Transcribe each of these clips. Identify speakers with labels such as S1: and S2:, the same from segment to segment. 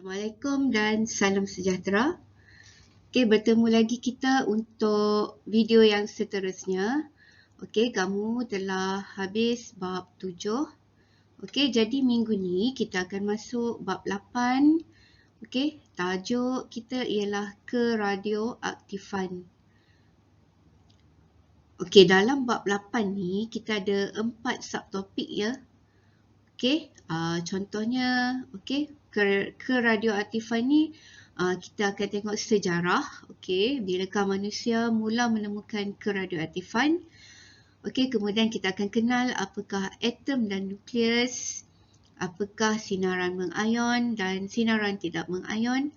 S1: Assalamualaikum dan salam sejahtera. Okey, bertemu lagi kita untuk video yang seterusnya. Okey, kamu telah habis bab 7. Okey, jadi minggu ni kita akan masuk bab 8. Okey, tajuk kita ialah keradioaktifan. Okey, dalam bab 8 ni kita ada 4 subtopik ya. Okey, contohnya okey, keradioaktifan ni kita akan tengok sejarah, okey, bilakah manusia mula menemukan keradioaktifan. Okey, kemudian kita akan kenal apakah atom dan nukleus, apakah sinaran mengayon dan sinaran tidak mengayon,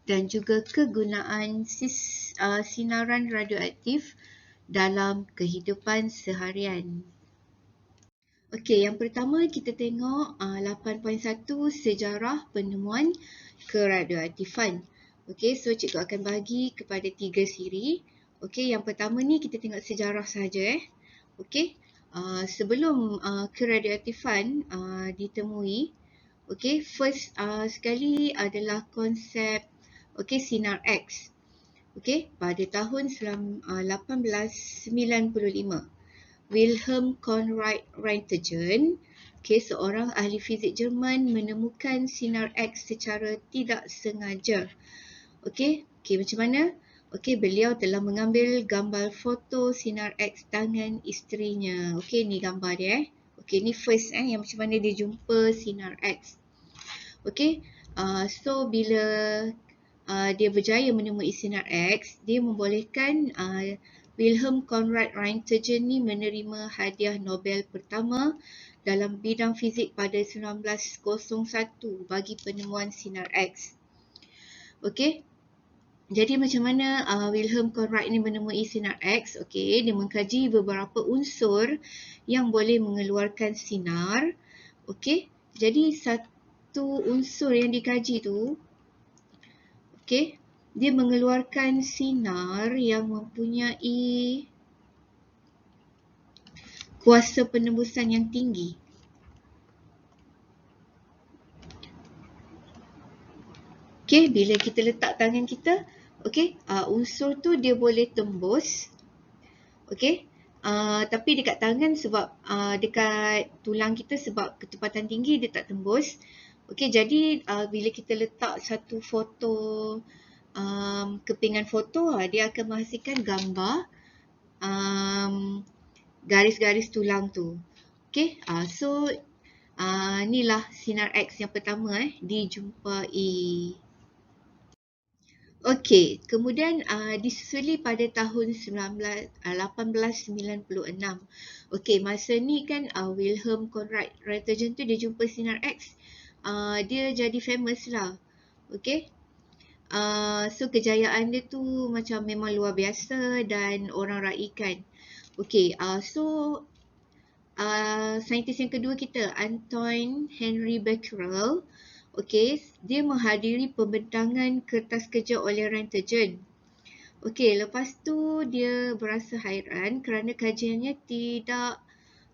S1: dan juga kegunaan sinaran radioaktif dalam kehidupan seharian. Okey, yang pertama kita tengok 8.1 sejarah penemuan keradioaktifan. Okey, so cikgu akan bagi kepada 3 siri. Okey, yang pertama ni kita tengok sejarah saja Okey, sebelum keradioaktifan ditemui, okey, first sekali adalah konsep sinar X. Okey, pada tahun 1895. Wilhelm Conrad Röntgen, seorang ahli fizik Jerman menemukan sinar X secara tidak sengaja. Okey, macam mana? Okey, beliau telah mengambil gambar foto sinar X tangan isterinya. Okey, ni gambar dia Okey, ni first yang macam mana dia jumpa sinar X. Okey, so bila dia berjaya menemui sinar X, dia membolehkan Wilhelm Conrad Röntgen ni menerima hadiah Nobel pertama dalam bidang fizik pada 1901 bagi penemuan sinar X. Okey, jadi macam mana Wilhelm Conrad ni menemui sinar X? Okey, dia mengkaji beberapa unsur yang boleh mengeluarkan sinar. Okey, jadi satu unsur yang dikaji tu, okey, dia mengeluarkan sinar yang mempunyai kuasa penembusan yang tinggi. Okey, bila kita letak tangan kita, okey, unsur tu dia boleh tembus. Okey, tapi dekat tangan sebab dekat tulang kita sebab kecepatan tinggi dia tak tembus. Okey, jadi bila kita letak satu foto, kepingan foto, dia akan menghasilkan gambar garis-garis tulang tu. Okey, so inilah sinar X yang pertama dijumpai. Okey, kemudian disusuli pada tahun 1896. Okey, masa ni kan Wilhelm Conrad Röntgen tu dia jumpa sinar X, dia jadi famous lah. Okey, so kejayaan dia tu macam memang luar biasa dan orang raikan. Okey, so saintis yang kedua kita, Anton Henry Becquerel, okey, dia menghadiri pembentangan kertas kerja oleh Röntgen. Okey, lepas tu dia berasa hairan kerana kajiannya tidak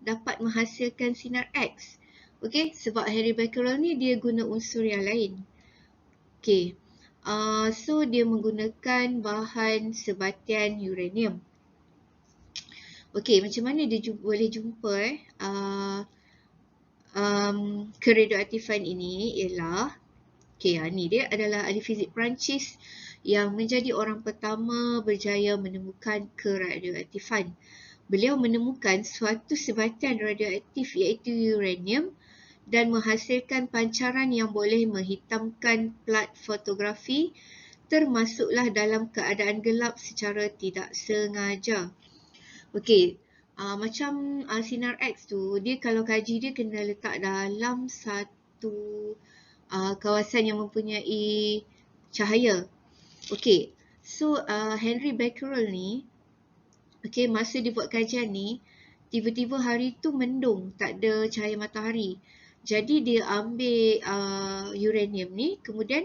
S1: dapat menghasilkan sinar X. Okey, sebab Henry Becquerel ni dia guna unsur yang lain. Okey, so dia menggunakan bahan sebatian uranium. Okey, macam mana dia boleh jumpa keradioaktifan ini ialah, ni dia adalah ahli fizik Perancis yang menjadi orang pertama berjaya menemukan keradioaktifan. Beliau menemukan suatu sebatian radioaktif iaitu uranium dan menghasilkan pancaran yang boleh menghitamkan plat fotografi, termasuklah dalam keadaan gelap secara tidak sengaja. Okey, macam sinar X tu, dia kalau kaji dia kena letak dalam satu kawasan yang mempunyai cahaya. Okey, so Henry Becquerel ni, okey, masa dia buat kajian ni, tiba-tiba hari tu mendung, tak ada cahaya matahari. Jadi dia ambil uranium ni, kemudian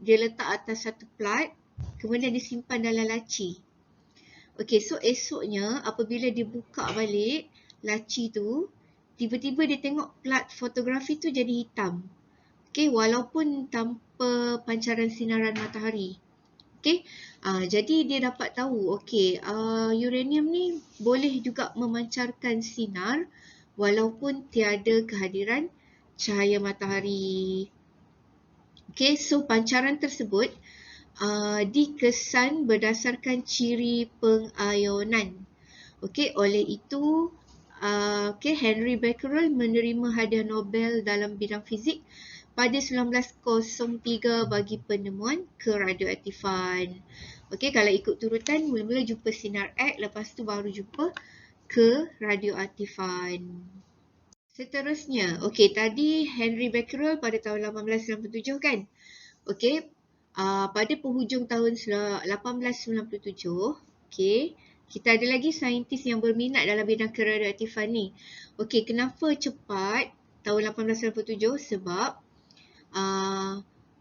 S1: dia letak atas satu plat, kemudian dia simpan dalam laci. Okey, so esoknya apabila dia buka balik laci tu, tiba-tiba dia tengok plat fotografi tu jadi hitam. Okey, walaupun tanpa pancaran sinaran matahari. Okey, jadi dia dapat tahu, okey, uranium ni boleh juga memancarkan sinar walaupun tiada kehadiran cahaya matahari. Okey, so pancaran tersebut dikesan berdasarkan ciri pengayonan. Okey, oleh itu, Henry Becquerel menerima hadiah Nobel dalam bidang fizik pada 1903 bagi penemuan keradioaktifan. Okey, kalau ikut turutan, mula-mula jumpa sinar X, lepas tu baru jumpa keradioaktifan. Seterusnya, okey, tadi Henry Becquerel pada tahun 1897 kan? Okey, pada penghujung tahun 1897, okey, kita ada lagi saintis yang berminat dalam bidang keradioaktifan ni. Okey, kenapa cepat tahun 1897? Sebab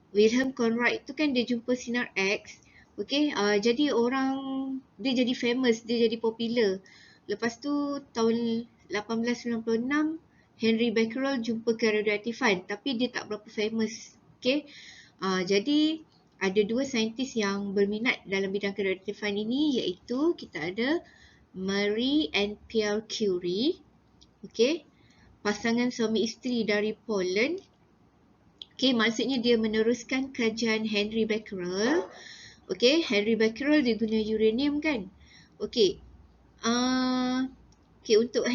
S1: Wilhelm Conrad tu kan dia jumpa sinar X. Okey, jadi dia jadi famous, dia jadi popular. Lepas tu tahun 1896 Henry Becquerel jumpa keradioaktifan tapi dia tak berapa famous. Okey. Jadi ada dua saintis yang berminat dalam bidang keradioaktifan ini, iaitu kita ada Marie and Pierre Curie. Okey. Pasangan suami isteri dari Poland. Okey, maksudnya dia meneruskan kajian Henry Becquerel. Okey, Henry Becquerel dia guna uranium kan? Okey. Untuk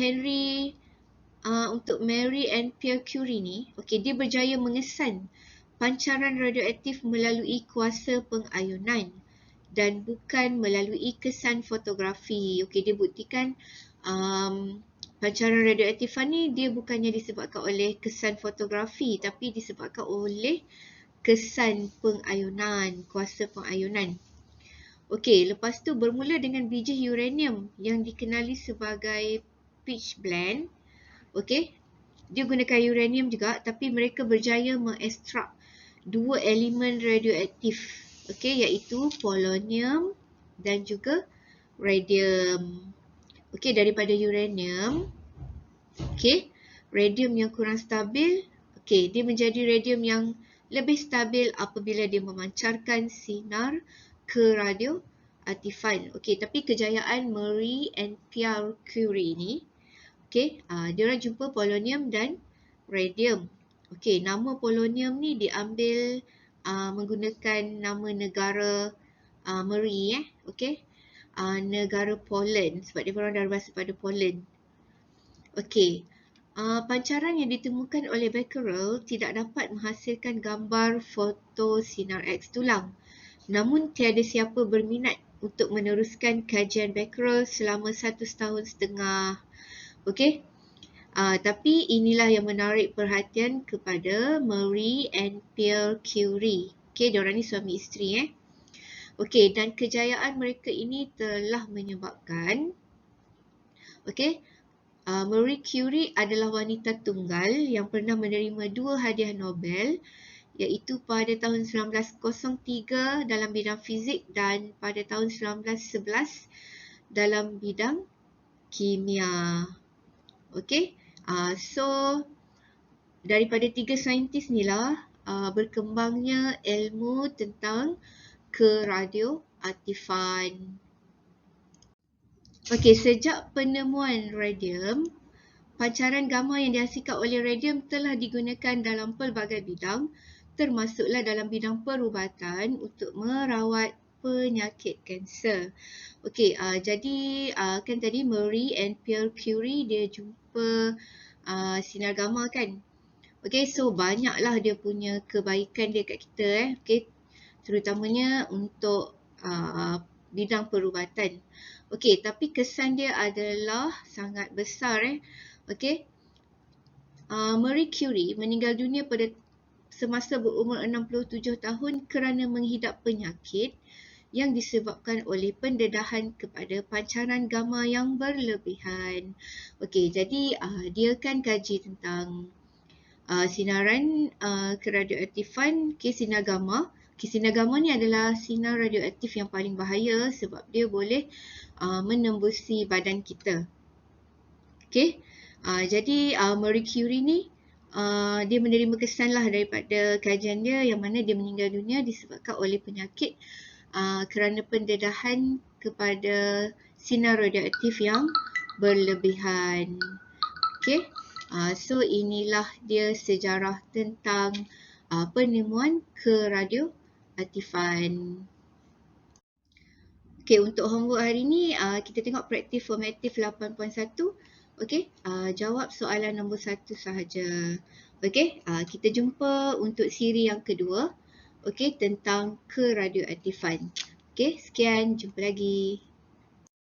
S1: untuk Marie and Pierre Curie ni, okey, dia berjaya mengesan pancaran radioaktif melalui kuasa pengayunan dan bukan melalui kesan fotografi. Okey, dia buktikan pancaran radioaktifan ni dia bukannya disebabkan oleh kesan fotografi tapi disebabkan oleh kesan pengayunan, kuasa pengayunan. Okey, lepas tu bermula dengan biji uranium yang dikenali sebagai pitch blende. Okey, dia gunakan uranium juga tapi mereka berjaya mengekstrak dua elemen radioaktif, okey, iaitu polonium dan juga radium. Okey, daripada uranium, okey, radium yang kurang stabil, okey, dia menjadi radium yang lebih stabil apabila dia memancarkan sinar keradioaktifan. Okey, tapi kejayaan Marie and Pierre Curie ni, okey, dia orang jumpa polonium dan radium. Okey, nama polonium ni diambil menggunakan nama negara Marie, okey. Negara Poland sebab dia orang dah berasal pada Poland. Okey. Pancaran yang ditemukan oleh Becquerel tidak dapat menghasilkan gambar foto sinar X tulang. Namun tiada siapa berminat untuk meneruskan kajian Becquerel selama 1,5 tahun. Okey. Tapi inilah yang menarik perhatian kepada Marie and Pierre Curie. Okey, diorang ni suami isteri Okey, dan kejayaan mereka ini telah menyebabkan Marie Curie adalah wanita tunggal yang pernah menerima 2 hadiah Nobel, iaitu pada tahun 1903 dalam bidang fizik dan pada tahun 1911 dalam bidang kimia. Okey. So daripada 3 saintis ni lah berkembangnya ilmu tentang keradioaktifan. Okey, sejak penemuan radium, pancaran gamma yang dihasilkan oleh radium telah digunakan dalam pelbagai bidang, termasuklah dalam bidang perubatan untuk merawat penyakit kanser. Okey, jadi kan tadi Marie and Pierre Curie dia jumpa sinar gamma kan. Okey, so banyaklah dia punya kebaikan dia kat kita okey, terutamanya untuk bidang perubatan. Okey, tapi kesan dia adalah sangat besar Okey. Marie Curie meninggal dunia pada semasa berumur 67 tahun kerana menghidap penyakit yang disebabkan oleh pendedahan kepada pancaran gamma yang berlebihan. Okey, jadi dia kan kaji tentang sinaran keradioaktifan, sinar gamma. Sinar gamma ni adalah sinar radioaktif yang paling bahaya sebab dia boleh menembusi badan kita. Okey. Jadi Marie Curie ni dia menerima kesan lah daripada kajian dia, yang mana dia meninggal dunia disebabkan oleh penyakit kerana pendedahan kepada sinar radioaktif yang berlebihan. Okay, so inilah dia sejarah tentang penemuan keradioaktifan. Okay, untuk homework hari ni kita tengok praktis formatif 8.1. Okay, jawab soalan nombor 1 sahaja. Okay, kita jumpa untuk siri yang kedua. Okay, tentang keradioaktifan. Okay, sekian, jumpa lagi.